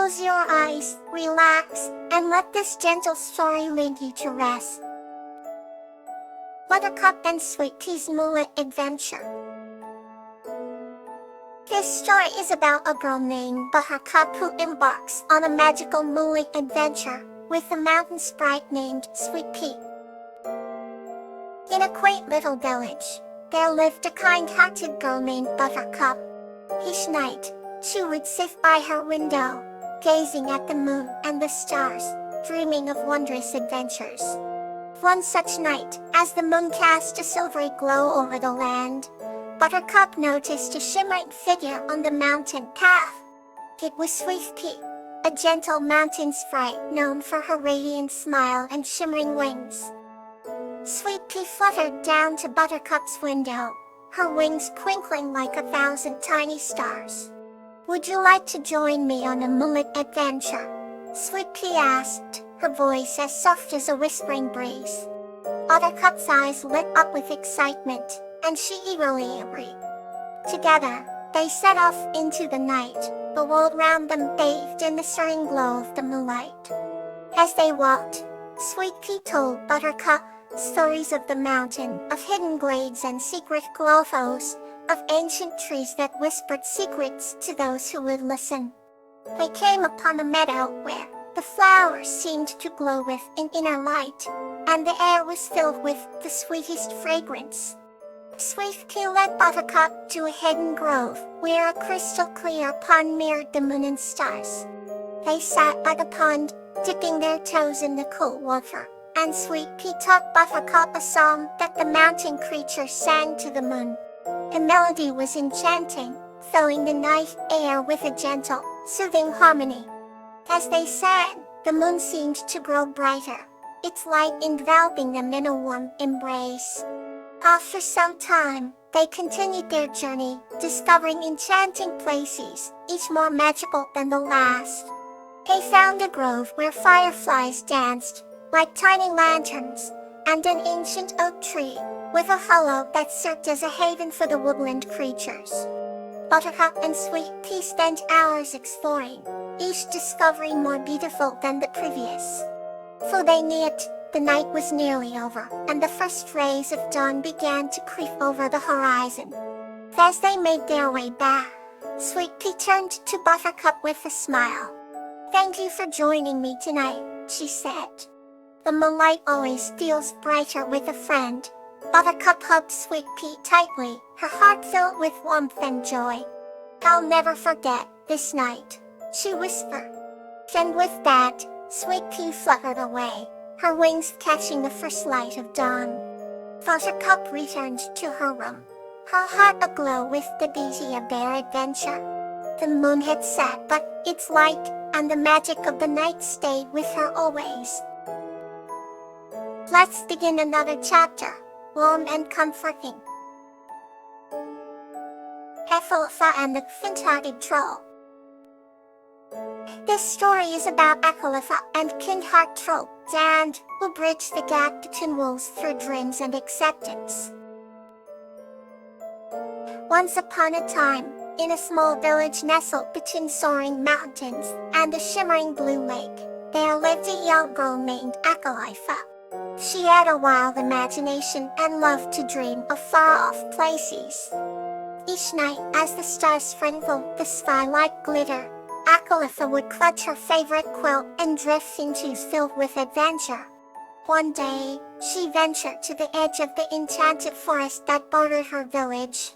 Close your eyes, relax, and let this gentle story lead you to rest. Buttercup and Sweet Pea's Moonlit Adventure. This story is about a girl named Buttercup who embarks on a magical moonlit adventure with a mountain sprite named Sweet Pea. In a quaint little village, there lived a kind-hearted girl named Buttercup. Each night, she would sit by her window, gazing at the moon and the stars, dreaming of wondrous adventures. One such night, as the moon cast a silvery glow over the land, Buttercup noticed a shimmering figure on the mountain path. It was Sweet Pea, a gentle mountain sprite known for her radiant smile and shimmering wings. Sweet Pea fluttered down to Buttercup's window, her wings twinkling like 1,000 tiny stars. "Would you like to join me on a moonlit adventure?" Sweet Pea asked, her voice as soft as a whispering breeze. Buttercup's eyes lit up with excitement, and she eagerly agreed. Together, they set off into the night, the world round them bathed in the serene glow of the moonlight. As they walked, Sweet Pea told Buttercup stories of the mountain, of hidden glades and secret grottos, of ancient trees that whispered secrets to those who would listen. They came upon a meadow where the flowers seemed to glow with an inner light, and the air was filled with the sweetest fragrance. Sweet Pea led Buttercup to a hidden grove, where a crystal clear pond mirrored the moon and stars. They sat by the pond, dipping their toes in the cool water, and Sweet Pea taught Buttercup a song that the mountain creatures sang to the moon. The melody was enchanting, filling the night air with a gentle, soothing harmony. As they sang, the moon seemed to grow brighter, its light enveloping them in a warm embrace. After some time, they continued their journey, discovering enchanting places, each more magical than the last. They found a grove where fireflies danced, like tiny lanterns, and an ancient oak tree, with a hollow that served as a haven for the woodland creatures. Buttercup and Sweet Pea spent hours exploring, each discovery more beautiful than the previous. For they knew it, the night was nearly over, and the first rays of dawn began to creep over the horizon. As they made their way back, Sweet Pea turned to Buttercup with a smile. "Thank you for joining me tonight," she said. "The moonlight always feels brighter with a friend." Buttercup hugged Sweet Pea tightly, her heart filled with warmth and joy. "I'll never forget this night," she whispered. And with that, Sweet Pea fluttered away, her wings catching the first light of dawn. Buttercup returned to her room, her heart aglow with the beauty of their adventure. The moon had set, but its light and the magic of the night stayed with her always. Let's begin another chapter, warm and comforting. Aphilippa and the Faint-Hearted Troll. This story is about Aphilippa and kind-hearted troll, Dan, who bridge the gap between wolves through dreams and acceptance. Once upon a time, in a small village nestled between soaring mountains and a shimmering blue lake, there lived a young girl named Aphilippa. She had a wild imagination and loved to dream of far-off places. Each night, as the stars sprinkled the sky like glitter, Aphilippa would clutch her favorite quilt and drift into filled with adventure. One day, she ventured to the edge of the enchanted forest that bordered her village.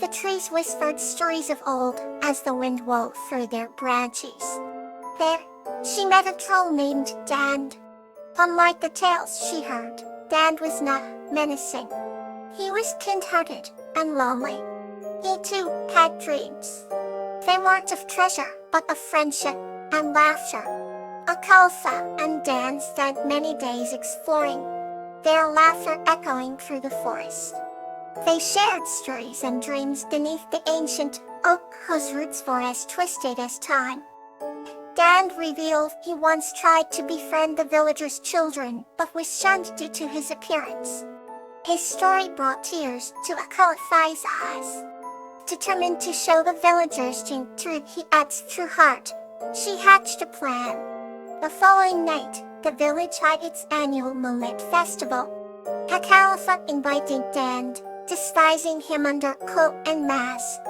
The trees whispered stories of old as the wind wove through their branches. There, she met a troll named Dan. Unlike the tales she heard, Dan was not menacing. He was kind-hearted and lonely. He too had dreams. They weren't of treasure, but of friendship and laughter. Aphilippa and Dan spent many days exploring, their laughter echoing through the forest. They shared stories and dreams beneath the ancient oak whose roots were as twisted as time. Dan revealed he once tried to befriend the villagers' children, but was shunned due to his appearance. His story brought tears to Aphilippa's eyes. Determined to show the villagers the truth, he asked true heart, She hatched a plan. The following night, the village had its annual Millet Festival. Hakalifa invited Dand, disguising him under coat and mask.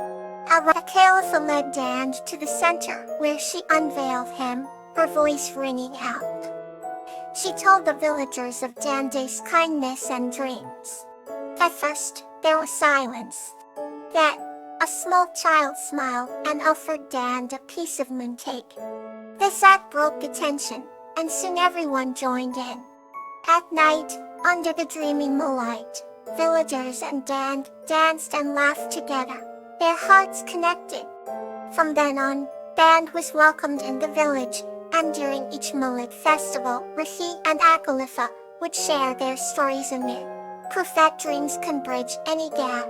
Hakalifa led Dand to the center, where she unveiled him, her voice ringing out. She told the villagers of Dande's kindness and dreams. At first, there was silence. Then, a small child smiled and offered Dand a piece of mooncake. This act broke the tension, and soon everyone joined in. At night, under the dreamy moonlight, villagers and Dand danced and laughed together, their hearts connected. From then on, Dand was welcomed in the village, and during each Millet festival, Rahi and Akalifa would share their stories amid proof that dreams can bridge any gap.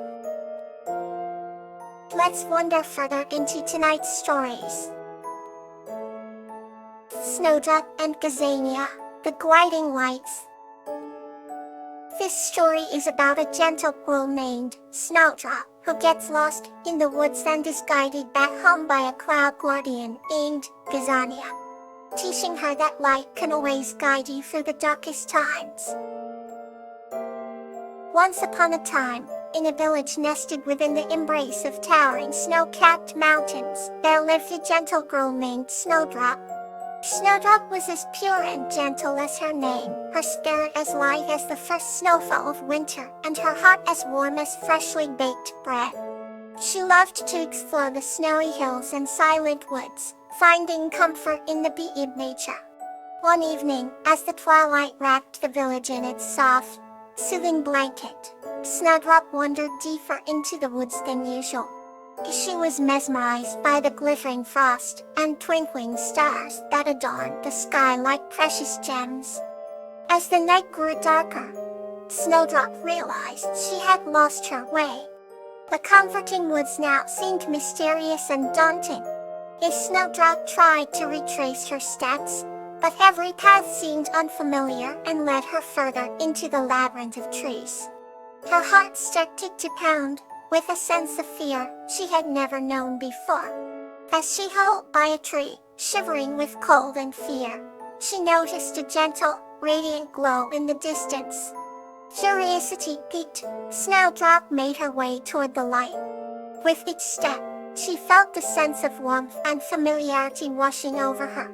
Let's wander further into tonight's stories. Snowdrop and Gazania, the Gliding Lights. This story is about a gentle girl named Snowdrop, who gets lost in the woods and is guided back home by a cloud guardian named Gazania, teaching her that light can always guide you through the darkest times. Once upon a time, in a village nested within the embrace of towering snow-capped mountains, there lived a gentle girl named Snowdrop. Snowdrop was as pure and gentle as her name, her spirit as light as the first snowfall of winter, and her heart as warm as freshly baked bread. She loved to explore the snowy hills and silent woods, finding comfort in the beauty of nature. One evening, as the twilight wrapped the village in its soft, soothing blanket, Snowdrop wandered deeper into the woods than usual. She was mesmerized by the glittering frost and twinkling stars that adorned the sky like precious gems. As the night grew darker, Snowdrop realized she had lost her way. The comforting woods now seemed mysterious and daunting. Snowdrop tried to retrace her steps, but every path seemed unfamiliar and led her further into the labyrinth of trees. Her heart started to pound, with a sense of fear she had never known before. As she held by a tree, shivering with cold and fear, she noticed a gentle, radiant glow in the distance. Curiosity piqued, Snowdrop made her way toward the light. With each step, she felt the sense of warmth and familiarity washing over her.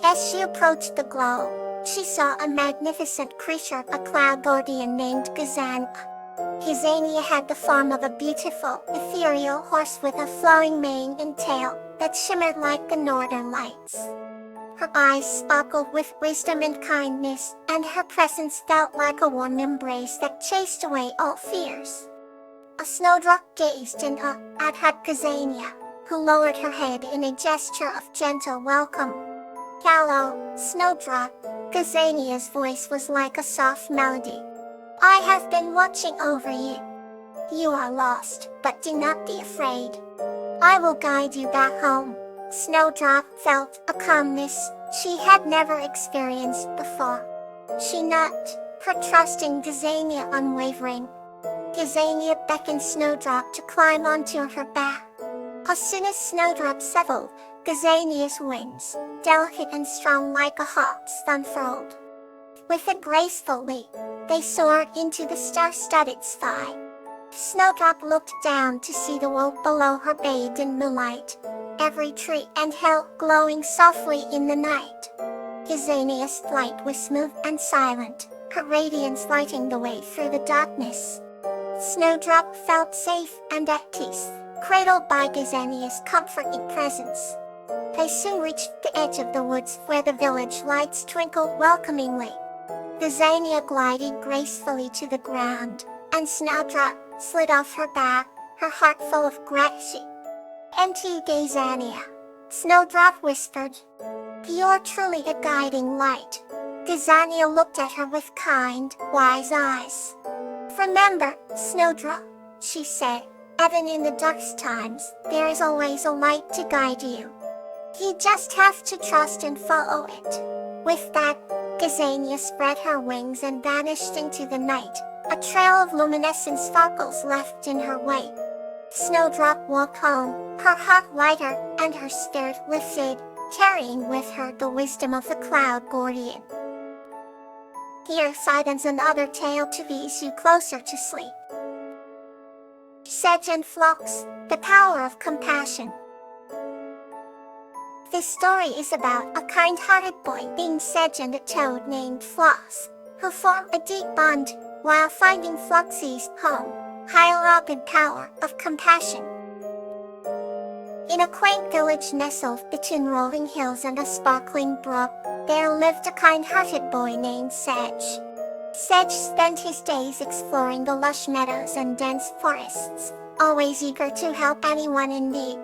As she approached the glow, she saw a magnificent creature, a cloud guardian named Gazania. Gazania had the form of a beautiful, ethereal horse with a flowing mane and tail that shimmered like the northern lights. Her eyes sparkled with wisdom and kindness, and her presence felt like a warm embrace that chased away all fears. A Snowdrop gazed in awe at Gazania, who lowered her head in a gesture of gentle welcome. "Hello, Snowdrop," Gazania's voice was like a soft melody. "I have been watching over you. You are lost, but do not be afraid. I will guide you back home." Snowdrop felt a calmness she had never experienced before. She nodded, her trust in Gazania unwavering. Gazania beckoned Snowdrop to climb onto her back. As soon as Snowdrop settled, Gazania's wings, delicate and strong like a hawk's, unfurled. With a graceful leap, they soared into the star-studded sky. Snowdrop looked down to see the world below her bathed in moonlight, every tree and hill glowing softly in the night. Gazania's flight was smooth and silent, her radiance lighting the way through the darkness. Snowdrop felt safe and at peace, cradled by Gazania's comforting presence. They soon reached the edge of the woods where the village lights twinkled welcomingly. Gazania glided gracefully to the ground, and Snowdrop slid off her back, her heart full of gratitude. "And to you, Gazania," Snowdrop whispered. "You're truly a guiding light." Gazania looked at her with kind, wise eyes. "Remember, Snowdrop," she said, "even in the darkest times, there is always a light to guide you. You just have to trust and follow it." With that, Gazania spread her wings and vanished into the night, a trail of luminescent sparkles left in her wake. Snowdrop walked home, her heart lighter and her spirit lifted, carrying with her the wisdom of the cloud guardian. Here sidens another tale to ease you closer to sleep. Sedge and Phlox, the power of compassion. This story is about a kind-hearted boy named Sedge and a toad named Phlox, who form a deep bond while finding Phlox's home, higher up in power of compassion. In a quaint village nestled between rolling hills and a sparkling brook, there lived a kind-hearted boy named Sedge. Sedge spent his days exploring the lush meadows and dense forests, always eager to help anyone in need.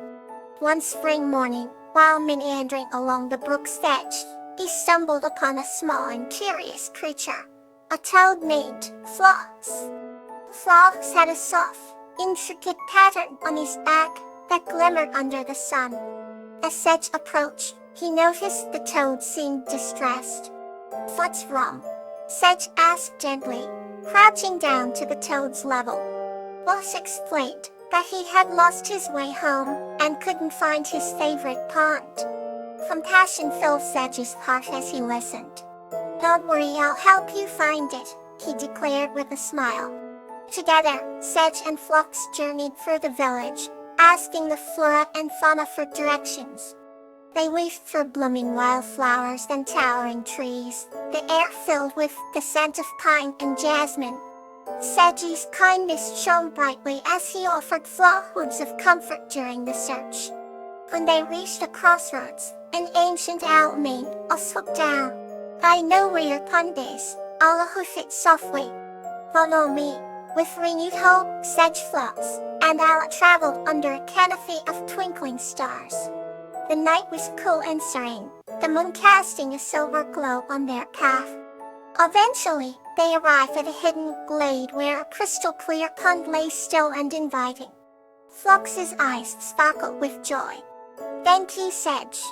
One spring morning, while meandering along the brook's edge, he stumbled upon a small and curious creature, a toad named Phlox. Phlox had a soft, intricate pattern on his back that glimmered under the sun. As Sedge approached, he noticed the toad seemed distressed. "What's wrong?" Sedge asked gently, crouching down to the toad's level. Phlox explained that he had lost his way home and couldn't find his favorite pond. Compassion filled Sedge's heart as he listened. "Don't worry, I'll help you find it," he declared with a smile. Together, Sedge and Phlox journeyed through the village, asking the flora and fauna for directions. They weaved through blooming wildflowers and towering trees, the air filled with the scent of pine and jasmine. Sedge's kindness shone brightly as he offered Phlox words of comfort during the search. When they reached a crossroads, an ancient owl named swooped down. "I know where your pond is," Owl hoofed softly. "Follow me." With renewed hope, Sedge, Phlox, and Owl traveled under a canopy of twinkling stars. The night was cool and serene, the moon casting a silver glow on their path. Eventually, they arrived at a hidden glade where a crystal-clear pond lay still and inviting. Phlox's eyes sparkled with joy. "Thank you, Sedge,"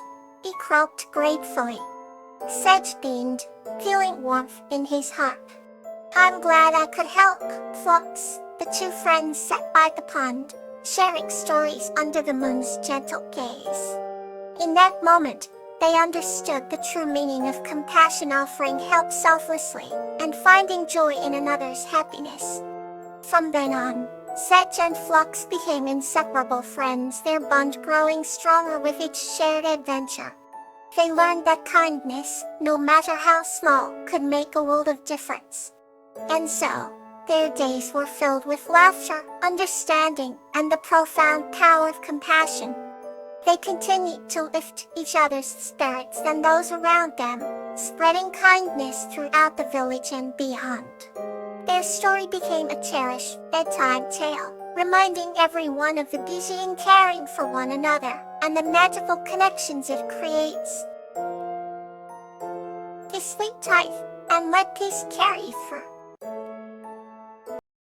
he croaked gratefully. Sedge beamed, feeling warmth in his heart. "I'm glad I could help, Phlox." The two friends sat by the pond, sharing stories under the moon's gentle gaze. In that moment, they understood the true meaning of compassion, offering help selflessly and finding joy in another's happiness. From then on, Sedge and Phlox became inseparable friends, their bond growing stronger with each shared adventure. They learned that kindness, no matter how small, could make a world of difference. And so, their days were filled with laughter, understanding, and the profound power of compassion. They continued to lift each other's spirits and those around them, spreading kindness throughout the village and beyond. Their story became a cherished bedtime tale, reminding everyone of the beauty in caring for one another and the magical connections it creates. Sleep tight and let peace carry you through.